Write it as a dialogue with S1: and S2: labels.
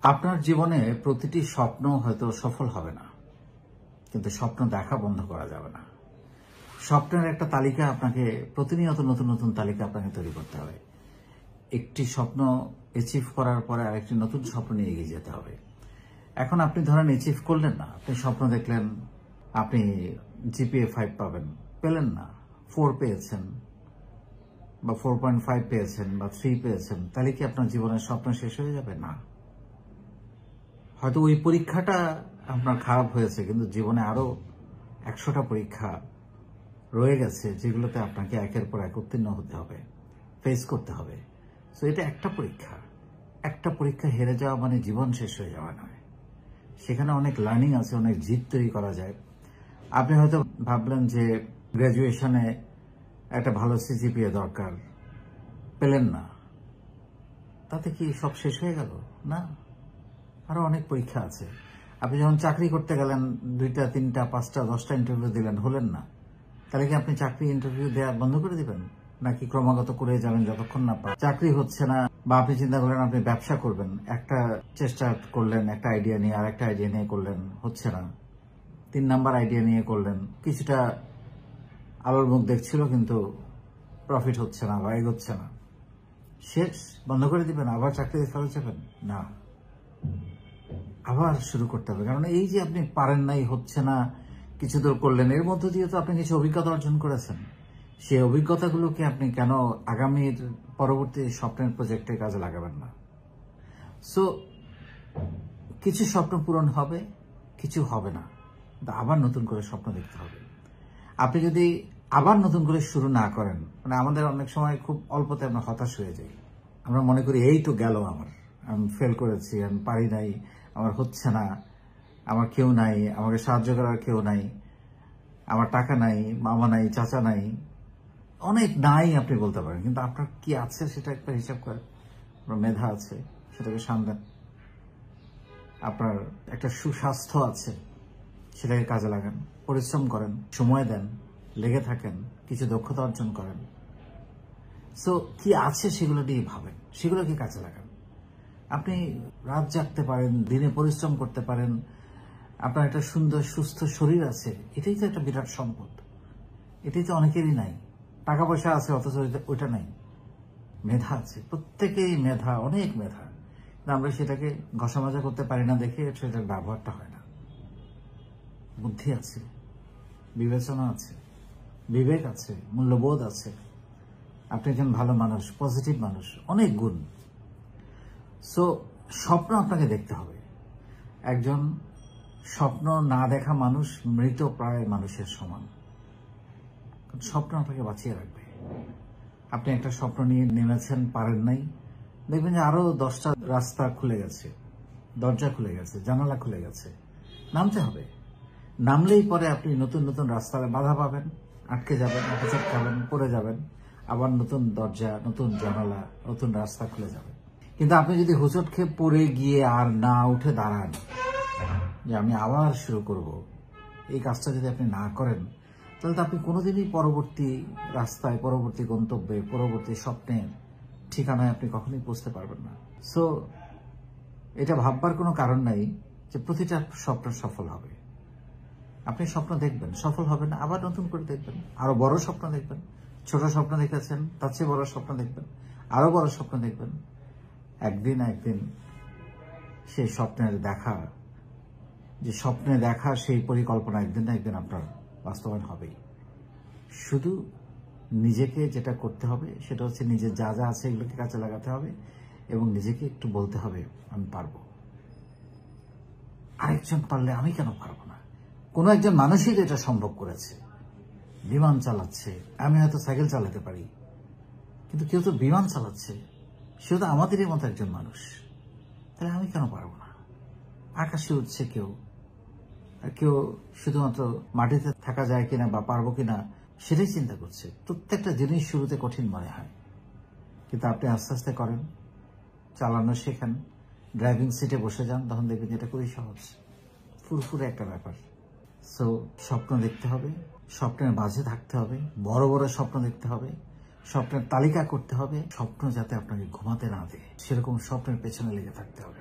S1: আপনার জীবনে প্রতিটি স্বপ্ন হয়তো সফল হবে না, কিন্তু স্বপ্ন দেখা বন্ধ করা যাবে না। স্বপ্নের একটা তালিকা আপনাকে প্রতিনিয়ত নতুন নতুন তালিকা আপনাকে তৈরি করতে হবে। একটি স্বপ্ন অ্যাচিভ করার পরে আরেকটি নতুন স্বপ্ন নিয়ে এগিয়ে যেতে হবে। এখন আপনি ধরেন অ্যাচিভ করলেন না, আপনি স্বপ্ন দেখলেন আপনি জিপিএ 5 পাবেন, পেলেন না, 4 পেয়েছেন বা 4.5 পেয়েছেন বা 3 পেয়েছেন, তাহলে কি আপনার জীবনের স্বপ্ন শেষ হয়ে যাবে? না। হয়তো ওই পরীক্ষাটা আপনার খারাপ হয়েছে, কিন্তু জীবনে আরো 100টা পরীক্ষা রয়ে গেছে যেগুলোতে আপনাকে একের পর এক উত্তীর্ণ হতে হবে, ফেস করতে হবে। সো এটা একটা পরীক্ষা হেরে যাওয়া মানে জীবন শেষ হয়ে যাওয়া নয়। সেখানে অনেক লার্নিং আছে, অনেক জিত তৈরি করা যায়। আপনি হয়তো ভাবলেন যে গ্র্যাজুয়েশনে একটা ভালো সিজিপিএ দরকার, পেলেন না, তাতে কি সব শেষ হয়ে গেল? না, আরো অনেক পরীক্ষা আছে। আপনি যখন চাকরি করতে গেলেন 2টা 3টা 5টা 10টা ইন্টারভিউ দিলেন, হলেন না, তাহলে কি আপনি চাকরি ইন্টারভিউ দেওয়া বন্ধ করে দিবেন? নাকি ক্রমাগত করে যাবেন যতক্ষণ না চাকরি হচ্ছে না? বা আপনি চিন্তা করলেন আপনি ব্যবসা করবেন, একটা চেষ্টা করলেন, একটা আইডিয়া নিয়ে আর একটা আইডিয়া নিয়ে করলেন, হচ্ছে না, 3 নাম্বার আইডিয়া নিয়ে করলেন, কিছুটা আলোর মুখ দেখছিল কিন্তু প্রফিট হচ্ছে না বা এগোচ্ছে না, শেষ, বন্ধ করে দিবেন, আবার চাকরিতে ফেরত যাবেন? না, আবার শুরু করতে হবে। কারণ এই যে আপনি পারেন নাই, হচ্ছে না, কিছু দূর করলেন, এর মধ্য দিয়ে তো আপনি কিছু অভিজ্ঞতা অর্জন করেছেন। সেই অভিজ্ঞতাগুলোকে আপনি কেন আগামীর পরবর্তী স্বপ্নের প্রজেক্টে কাজে লাগাবেন না? সো কিছু স্বপ্ন পূরণ হবে, কিছু হবে না, কিন্তু আবার নতুন করে স্বপ্ন দেখতে হবে। আপনি যদি আবার নতুন করে শুরু না করেন, মানে আমাদের অনেক সময় খুব অল্পতে আমরা হতাশ হয়ে যাই। আমরা মনে করি এই তো গেল, আমি ফেল করেছি, আমি পারি নাই, আমার হচ্ছে না, আমার কেউ নাই, আমাকে সাহায্য করার কেউ নাই, আমার টাকা নাই, মামা নাই, চাচা নাই, অনেক নাই আপনি বলতে পারেন, কিন্তু আপনার কি আছে সেটা একটা হিসাব করেন। আপনার মেধা আছে, সেটাকে সামলান। আপনার একটা সুস্বাস্থ্য আছে, সেটাকে কাজে লাগান, পরিশ্রম করেন, সময় দেন, লেগে থাকেন, কিছু দক্ষতা অর্জন করেন। সো কি আছে সেগুলো নিয়ে ভাবেন, সেগুলোকে কাজে লাগান। আপনি রাত জাগতে পারেন, দিনে পরিশ্রম করতে পারেন, আপনার একটা সুন্দর সুস্থ শরীর আছে, এটাই তো একটা বিরাট সম্পদ। এটাই তো অনেকেরই নাই। টাকা পয়সা আছে অথচ ওইটা নাই। মেধা আছে, প্রত্যেকেই মেধা, অনেক মেধা, কিন্তু আমরা সেটাকে ঘষামাজা করতে পারি না দেখে সেটার ব্যবহারটা হয় না। বুদ্ধি আছে, বিবেচনা আছে, বিবেক আছে, মূল্যবোধ আছে, আপনি একজন ভালো মানুষ, পজিটিভ মানুষ, অনেক গুণ। সো স্বপ্ন আপনাকে দেখতে হবে। একজন স্বপ্ন না দেখা মানুষ মৃত প্রায় মানুষের সমান। স্বপ্ন আপনাকে বাঁচিয়ে রাখবে। আপনি একটা স্বপ্ন নিয়ে নেমেছেন, পারেন নাই, দেখবেন যে আরো 10টা রাস্তা খুলে গেছে, দরজা খুলে গেছে, জানালা খুলে গেছে। নামতে হবে। নামলেই পরে আপনি নতুন নতুন রাস্তায় বাধা পাবেন, আটকে যাবেন, হোঁচট খাবেন, পড়ে যাবেন, আবার নতুন দরজা, নতুন জানালা, নতুন রাস্তা খুলে যাবে। কিন্তু আপনি যদি হোঁচট খেয়ে পড়ে গিয়ে আর না উঠে দাঁড়ান যে আমি আবার শুরু করব, এই কাজটা যদি আপনি না করেন, তাহলে তো আপনি কোনোদিনই পরবর্তী রাস্তায়, পরবর্তী গন্তব্যে, পরবর্তী স্বপ্নের ঠিকানায় আপনি কখনোই পৌঁছতে পারবেন না। সো এটা ভাববার কোনো কারণ নাই যে প্রতিটা স্বপ্ন সফল হবে। আপনি স্বপ্ন দেখবেন, সফল হবে না, আবার নতুন করে দেখবেন, আরো বড় স্বপ্ন দেখবেন। ছোট স্বপ্ন দেখেছেন, তার চেয়ে বড় স্বপ্ন দেখবেন, আরো বড় স্বপ্ন দেখবেন। একদিন সেই স্বপ্নের দেখা, যে স্বপ্নে দেখা সেই পরিকল্পনা একদিন না একদিন আপনার বাস্তবায়ন হবেই। শুধু নিজেকে যেটা করতে হবে সেটা হচ্ছে নিজের যা যা আছে এগুলোকে কাজে লাগাতে হবে এবং নিজেকে একটু বলতে হবে আমি পারবো। আরেকজন পারলে আমি কেন পারবো না? কোনো একজন মানুষই এটা সম্ভব করেছে, বিমান চালাচ্ছে, আমি হয়তো সাইকেল চালাতে পারি, কিন্তু কেউ তো বিমান চালাচ্ছে, সে তো আমাদেরই মতো একজন মানুষ, তাহলে আমি কেন পারবো না? আকাশে উঠছে কেউ, আর কেউ শুধুমাত্র মাটিতে থাকা যায় কিনা বা পারবো কিনা সেটাই চিন্তা করছে। প্রত্যেকটা জিনিস শুরুতে কঠিন মনে হয়, কিন্তু আপনি আস্তে আস্তে করেন, চালানো শেখেন, ড্রাইভিং সিটে বসে যান, তখন দেখবেন যেটা খুবই সহজ, ফুরফুরে একটা ব্যাপার। সো স্বপ্ন দেখতে হবে, স্বপ্নের মাঝে থাকতে হবে, বড় বড় স্বপ্ন দেখতে হবে, স্বপ্নের তালিকা করতে হবে, স্বপ্ন যাতে আপনাকে ঘুমাতে না দেয় সেরকম স্বপ্নের পেছনে লেগে থাকতে হবে।